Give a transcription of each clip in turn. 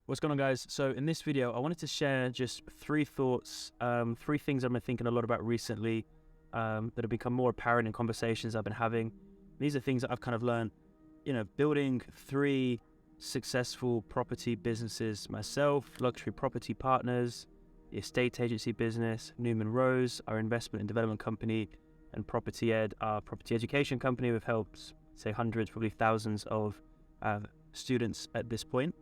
What's going on, guys? So in this video, I wanted to share just three thoughts, three things I've been thinking a lot about recently that have become more apparent in conversations I've been having. These are things that I've kind of learned, building three successful property businesses myself, Luxury Property Partners, the estate agency business, Newman Rose, our investment and development company, and Property Ed, our property education company. We've helped, say, hundreds, probably thousands of students at this point.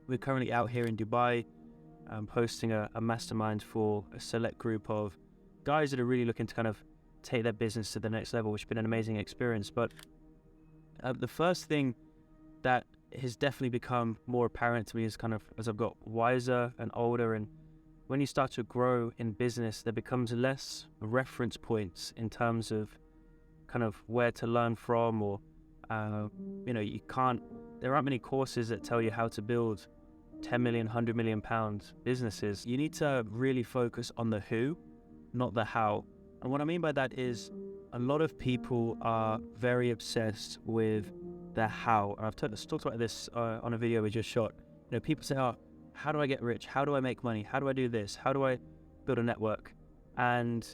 We're currently out here in Dubai hosting a mastermind for a select group of guys that are really looking to kind of take their business to the next level, which has been an amazing experience. But the first thing that has definitely become more apparent to me is kind of as I've got wiser and older, and when you start to grow in business, there becomes less reference points in terms of kind of where to learn from, or there aren't many courses that tell you how to build 10 million, 100 million pound businesses. You need to really focus on the who, not the how. And what I mean by that is a lot of people are very obsessed with the how. And I've talked about this on a video we just shot. People say, oh, how do I get rich? How do I make money? How do I do this? How do I build a network? And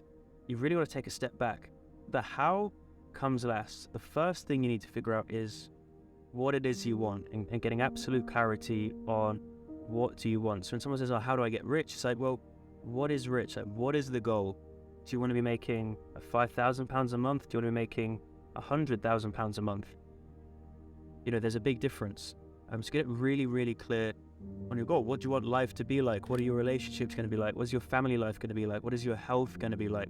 you really want to take a step back. The how comes last. The first thing you need to figure out is what it is you want, and getting absolute clarity on what do you want. So when someone says, oh, how do I get rich? It's like, well, what is rich? Like, what is the goal? Do you want to be making £5,000 a month? Do you want to be making £100,000 a month? There's a big difference. So get it really, really clear on your goal. What do you want life to be like? What are your relationships going to be like? What's your family life going to be like? What is your health going to be like?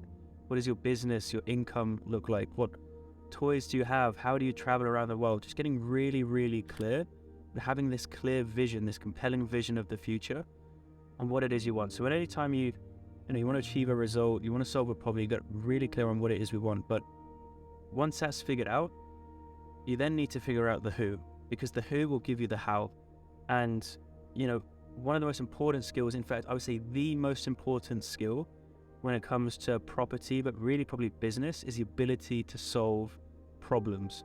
What is your business, your income look like? What toys do you have? How do you travel around the world? Just getting really, really clear, and having this clear vision, this compelling vision of the future and what it is you want. So at any time you want to achieve a result, you want to solve a problem, you get really clear on what it is we want. But once that's figured out, you then need to figure out the who, because the who will give you the how. And one of the most important skills, in fact, I would say the most important skill when it comes to property, but really probably business, is the ability to solve problems.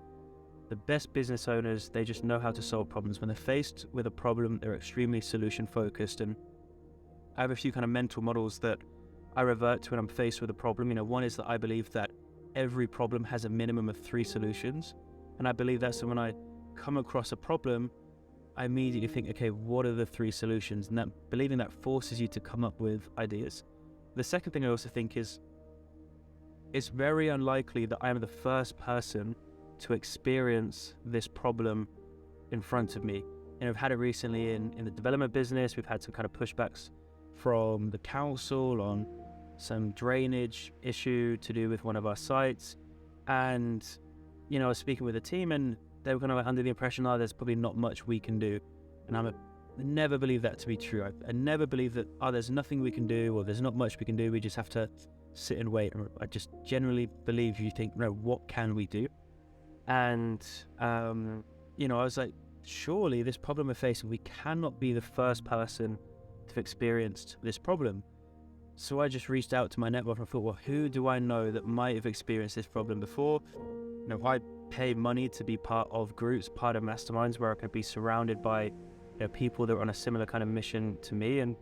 The best business owners, they just know how to solve problems. When they're faced with a problem, they're extremely solution focused. And I have a few kind of mental models that I revert to when I'm faced with a problem. One is that I believe that every problem has a minimum of 3 solutions. And I believe that, so when I come across a problem, I immediately think, okay, what are the 3 solutions? And that believing that forces you to come up with ideas. The second thing I also think is it's very unlikely that I am the first person to experience this problem in front of me. I've had it recently in the development business. We've had some kind of pushbacks from the council on some drainage issue to do with one of our sites. And, I was speaking with a team, and they were kind of under the impression, there's probably not much we can do. And I never believe that to be true. I never believe that, there's nothing we can do, or there's not much we can do. We just have to sit and wait. I just generally believe you think, no, what can we do? And, I was like, surely this problem we're facing, we cannot be the first person to have experienced this problem. So I just reached out to my network and thought, well, who do I know that might have experienced this problem before? I pay money to be part of groups, part of masterminds where I can be surrounded by people that are on a similar kind of mission to me, and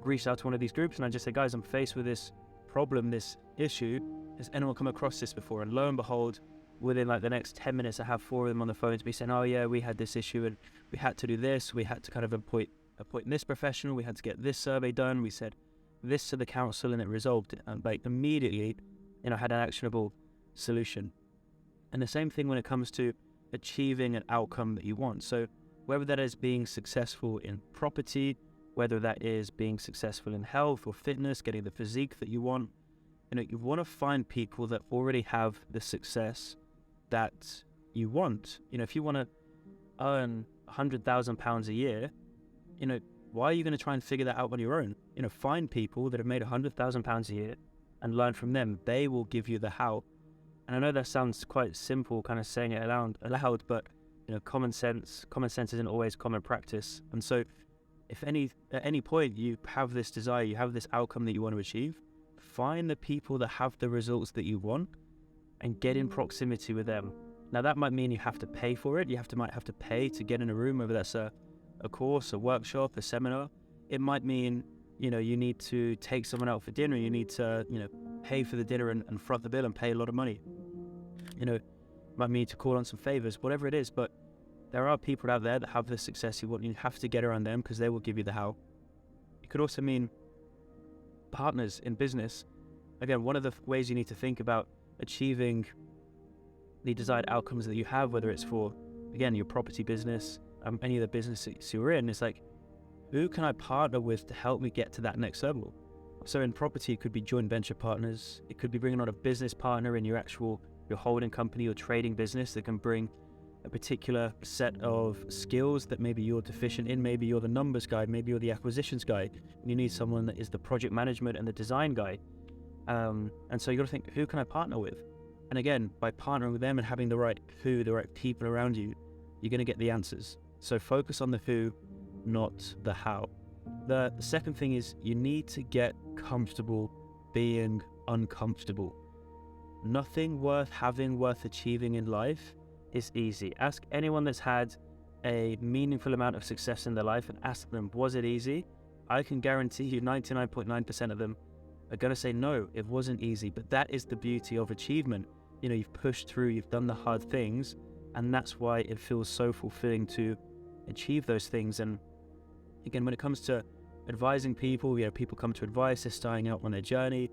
reached out to one of these groups, and I just said, guys, I'm faced with this problem, this issue. Has anyone come across this before? And lo and behold, within like the next 10 minutes, I have 4 of them on the phone to be saying, oh yeah, we had this issue and we had to do this. We had to kind of appoint this professional. We had to get this survey done. We said this to the council and it resolved it. And like immediately, had an actionable solution. And the same thing when it comes to achieving an outcome that you want. So whether that is being successful in property, whether that is being successful in health or fitness, getting the physique that you want, you want to find people that already have the success that you want. If you want to earn £100,000 a year, why are you going to try and figure that out on your own? Find people that have made £100,000 a year and learn from them. They will give you the how. And I know that sounds quite simple, kind of saying it aloud, but common sense isn't always common practice. And so if at any point you have this desire, you have this outcome that you want to achieve, find the people that have the results that you want and get in proximity with them. Now that might mean you have to pay for it. Might have to pay to get in a room, whether that's a a course, a workshop, a seminar. It might mean, you need to take someone out for dinner. You need to, pay for the dinner and front the bill and pay a lot of money. It might mean to call on some favors, whatever it is. But there are people out there that have the success you want. You have to get around them because they will give you the how. It could also mean partners in business. Again, one of the ways you need to think about achieving the desired outcomes that you have, whether it's for, again, your property business, any of the businesses you're in, is like, who can I partner with to help me get to that next level? So in property, it could be joint venture partners. It could be bringing on a business partner in your holding company or trading business that can bring a particular set of skills that maybe you're deficient in. Maybe you're the numbers guy, maybe you're the acquisitions guy, and you need someone that is the project management and the design guy. And so you got to think, who can I partner with? And again, by partnering with them and having the right people around you, you're going to get the answers. So focus on the who, not the how. The second thing is you need to get comfortable being uncomfortable. Nothing worth having, worth achieving in life is easy. Ask anyone that's had a meaningful amount of success in their life and ask them, was it easy? I can guarantee you 99.9% of them are going to say no, it wasn't easy. But that is the beauty of achievement. You've pushed through, you've done the hard things, and that's why it feels so fulfilling to achieve those things. And again, when it comes to advising people, people come to advice, they're starting out on their journey.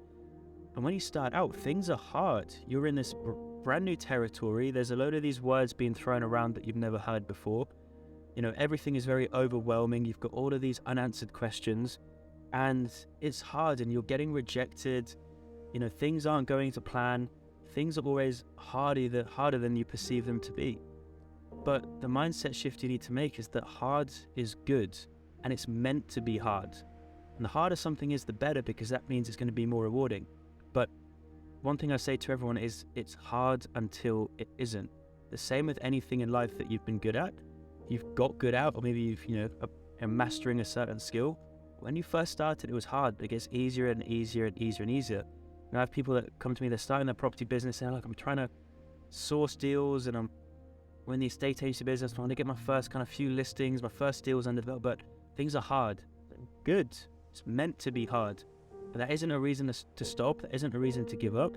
And when you start out, things are hard. You're in this brand new territory. There's a load of these words being thrown around that you've never heard before. Everything is very overwhelming. You've got all of these unanswered questions, and it's hard, and you're getting rejected. Things aren't going to plan. Things are always harder than you perceive them to be. But the mindset shift you need to make is that hard is good, and it's meant to be hard. And the harder something is, the better, because that means it's going to be more rewarding. But one thing I say to everyone is, it's hard until it isn't. The same with anything in life that you've been good at, you've got good at, or maybe you've, are mastering a certain skill. When you first started, it was hard, but it gets easier and easier and easier and easier. I have people that come to me, they're starting their property business, and I'm trying to source deals, and we're in the estate agency business, trying to get my first kind of few listings, my first deals under the belt, but things are hard. Good. It's meant to be hard. But that isn't a reason to stop. That isn't a reason to give up.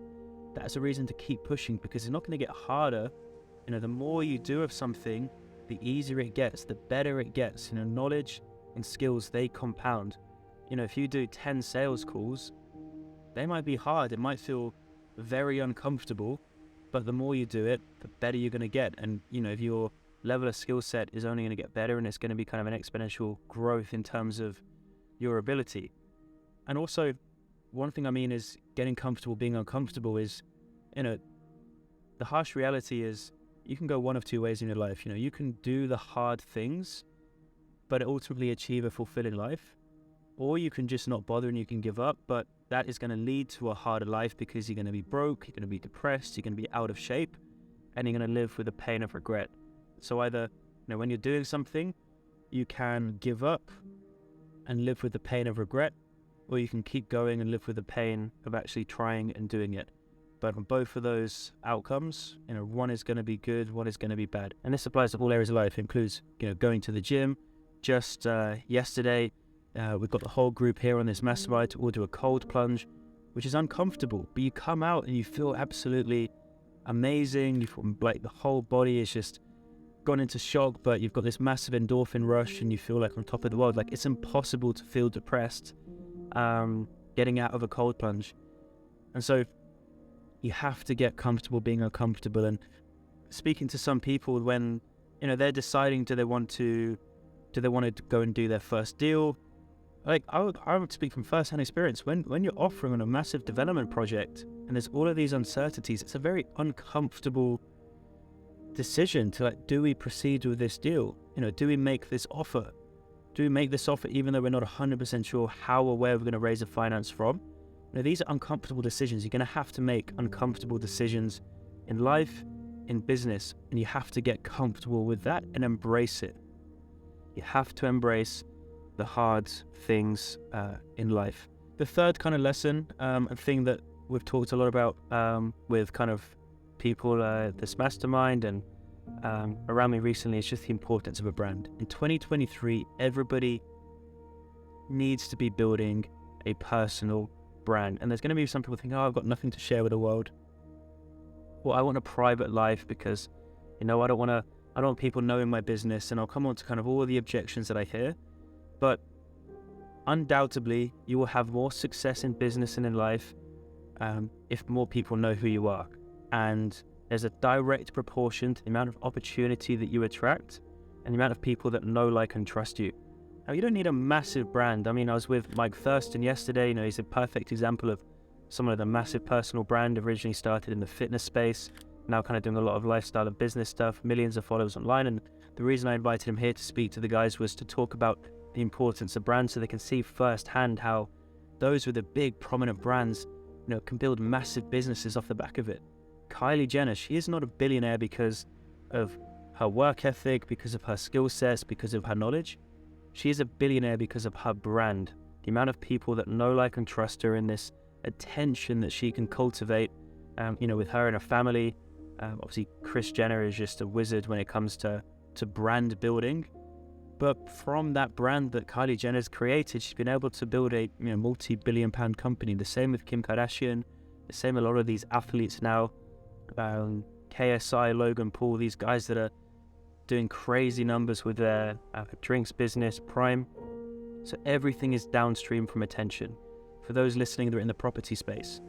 That's a reason to keep pushing, because it's not going to get harder. The more you do of something, the easier it gets, the better it gets. Knowledge and skills, they compound. If you do 10 sales calls, they might be hard. It might feel very uncomfortable, but the more you do it, the better you're going to get. And, if your level of skill set is only going to get better, and it's going to be kind of an exponential growth in terms of your ability. And also, one thing I mean is getting comfortable being uncomfortable is, the harsh reality is you can go one of two ways in your life. You can do the hard things, but ultimately achieve a fulfilling life, or you can just not bother and you can give up, but that is going to lead to a harder life, because you're going to be broke, you're going to be depressed, you're going to be out of shape, and you're going to live with the pain of regret. So either, when you're doing something, you can give up and live with the pain of regret, or you can keep going and live with the pain of actually trying and doing it. But on both of those outcomes, one is going to be good, one is going to be bad. And this applies to all areas of life. It includes, going to the gym. Just yesterday, we've got the whole group here on this mastermind to all do a cold plunge, which is uncomfortable, but you come out and you feel absolutely amazing. You feel like the whole body is just gone into shock, but you've got this massive endorphin rush and you feel like on top of the world. Like, it's impossible to feel depressed getting out of a cold plunge. And so you have to get comfortable being uncomfortable. And speaking to some people, when they're deciding, do they want to go and do their first deal, like I would speak from first-hand experience. When you're offering on a massive development project and there's all of these uncertainties, it's a very uncomfortable decision to, like, do we proceed with this deal? Do we make this offer? Do we make this offer even though we're not 100% sure how or where we're going to raise the finance from? These are uncomfortable decisions. You're going to have to make uncomfortable decisions in life, in business, and you have to get comfortable with that and embrace it. You have to embrace the hard things in life. The third kind of lesson, a thing that we've talked a lot about with kind of people, this mastermind and around me recently is just the importance of a brand. In 2023, everybody needs to be building a personal brand. And there's going to be some people think, oh, I've got nothing to share with the world. Well, I want a private life because, I don't want people knowing my business, and I'll come on to kind of all the objections that I hear. But undoubtedly, you will have more success in business and in life if more people know who you are. And there's a direct proportion to the amount of opportunity that you attract and the amount of people that know, like, and trust you. Now, you don't need a massive brand. I mean, I was with Mike Thurston yesterday. He's a perfect example of someone with a massive personal brand, originally started in the fitness space, now kind of doing a lot of lifestyle and business stuff, millions of followers online. And the reason I invited him here to speak to the guys was to talk about the importance of brands so they can see firsthand how those with the big, prominent brands, can build massive businesses off the back of it. Kylie Jenner, she is not a billionaire because of her work ethic, because of her skill sets, because of her knowledge. She is a billionaire because of her brand. The amount of people that know, like, and trust her, and this attention that she can cultivate, with her and her family. Obviously, Kris Jenner is just a wizard when it comes to brand building. But from that brand that Kylie Jenner's created, she's been able to build a multi-billion-pound company. The same with Kim Kardashian. The same with a lot of these athletes now. KSI, Logan Paul, these guys that are doing crazy numbers with their drinks business, Prime. So everything is downstream from attention. For those listening that are in the property space,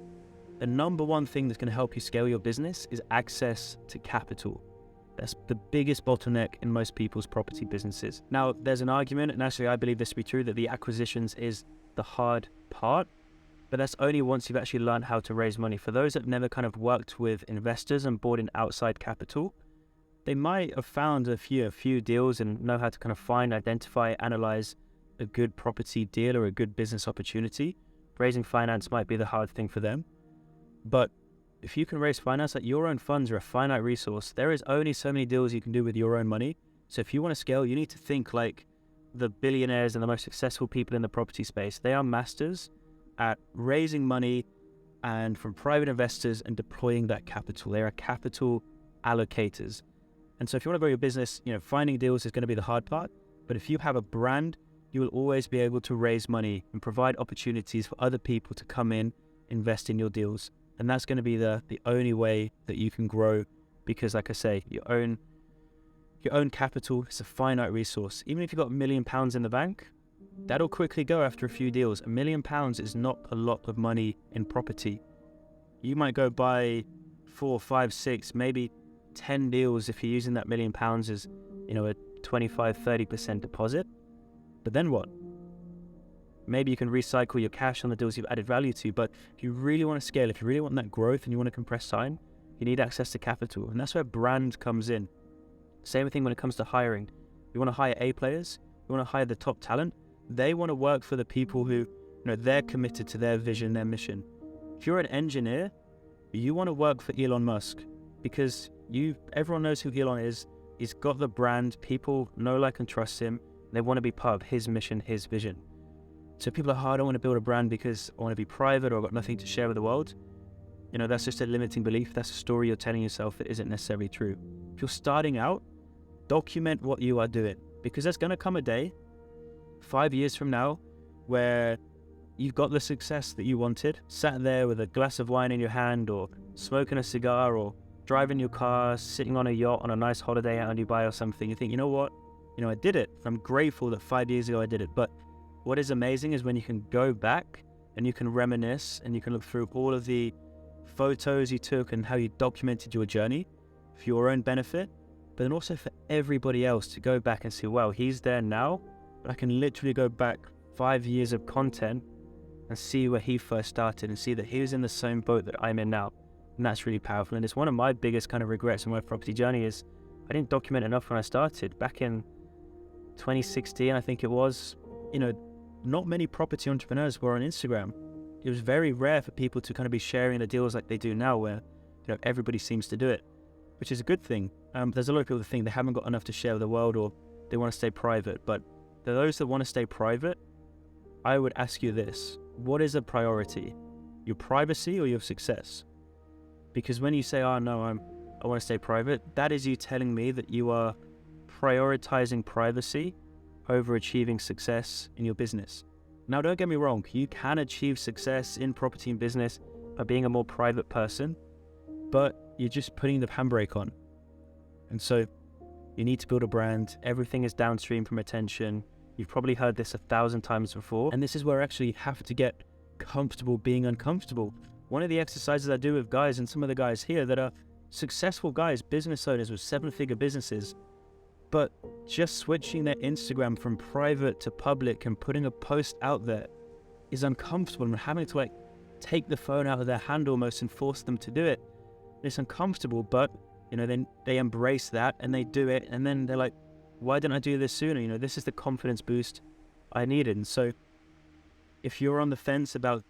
the number one thing that's going to help you scale your business is access to capital. That's the biggest bottleneck in most people's property businesses. Now, there's an argument, and actually I believe this to be true, that the acquisitions is the hard part, but that's only once you've actually learned how to raise money. For those that have never kind of worked with investors and brought in outside capital, they might have found a few deals and know how to kind of find, identify, analyze a good property deal or a good business opportunity. Raising finance might be the hard thing for them. But if you can raise finance, like, your own funds are a finite resource. There is only so many deals you can do with your own money. So if you want to scale, you need to think like the billionaires and the most successful people in the property space. They are masters at raising money and from private investors and deploying that capital. They are capital allocators. And so if you want to grow your business, finding deals is going to be the hard part. But if you have a brand, you will always be able to raise money and provide opportunities for other people to come in, invest in your deals. And that's going to be the only way that you can grow, because, like I say, your own capital is a finite resource. Even if you've got £1 million in the bank, that'll quickly go after a few deals. £1 million is not a lot of money in property. You might go buy 4, 5, 6, maybe 10 deals if you're using that £1 million as, a 25, 30% deposit. But then what? Maybe you can recycle your cash on the deals you've added value to, but if you really want to scale, if you really want that growth and you want to compress time, you need access to capital. And that's where brand comes in. Same thing when it comes to hiring. You want to hire A players, you want to hire the top talent. They want to work for the people who, they're committed to their vision, their mission. If you're an engineer, you want to work for Elon Musk because everyone knows who Elon is. He's got the brand. People know, like, and trust him. They want to be part of his mission, his vision. So people are, I don't want to build a brand because I want to be private or I've got nothing to share with the world. That's just a limiting belief. That's a story you're telling yourself that isn't necessarily true. If you're starting out, document what you are doing, because there's going to come a day, 5 years from now, where you've got the success that you wanted, sat there with a glass of wine in your hand or smoking a cigar or driving your car, sitting on a yacht on a nice holiday out in Dubai or something. You think, you know what? I did it. I'm grateful that 5 years ago I did it. But what is amazing is when you can go back and you can reminisce and you can look through all of the photos you took and how you documented your journey for your own benefit, but then also for everybody else to go back and see, wow, he's there now, but I can literally go back 5 years of content and see where he first started and see that he was in the same boat that I'm in now. And that's really powerful. And it's one of my biggest kind of regrets in my property journey is I didn't document enough when I started. Back in 2016, I think it was, not many property entrepreneurs were on Instagram. It was very rare for people to kind of be sharing the deals like they do now, where everybody seems to do it, which is a good thing. There's a lot of people that think they haven't got enough to share with the world or they want to stay private. But for those that want to stay private, I would ask you this: what is a priority? Your privacy or your success? Because when you say, oh no, I I want to stay private, that is you telling me that you are prioritizing privacy over achieving success in your business. Now, don't get me wrong, you can achieve success in property and business by being a more private person, but you're just putting the handbrake on. And so you need to build a brand. Everything is downstream from attention. You've probably heard this 1,000 times before. And this is where actually you have to get comfortable being uncomfortable. One of the exercises I do with guys, and some of the guys here that are successful guys, business owners with 7-figure businesses, but just switching their Instagram from private to public and putting a post out there is uncomfortable, and having to take the phone out of their hand almost and force them to do it. It's uncomfortable, but then they embrace that and they do it, and then they're like, why didn't I do this sooner? This is the confidence boost I needed. And so if you're on the fence about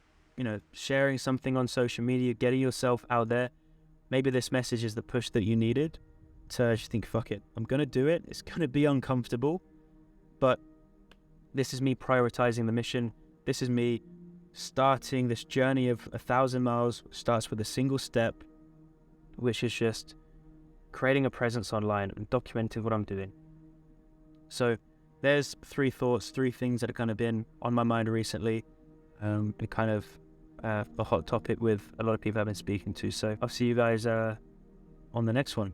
sharing something on social media, getting yourself out there, maybe this message is the push that you needed to just think, fuck it, I'm going to do it. It's going to be uncomfortable, but this is me prioritizing the mission. This is me starting this journey of 1,000 miles. Starts with a single step, which is just creating a presence online and documenting what I'm doing. So there's 3 thoughts, 3 things that have kind of been on my mind recently. And kind of a hot topic with a lot of people I've been speaking to. So I'll see you guys on the next one.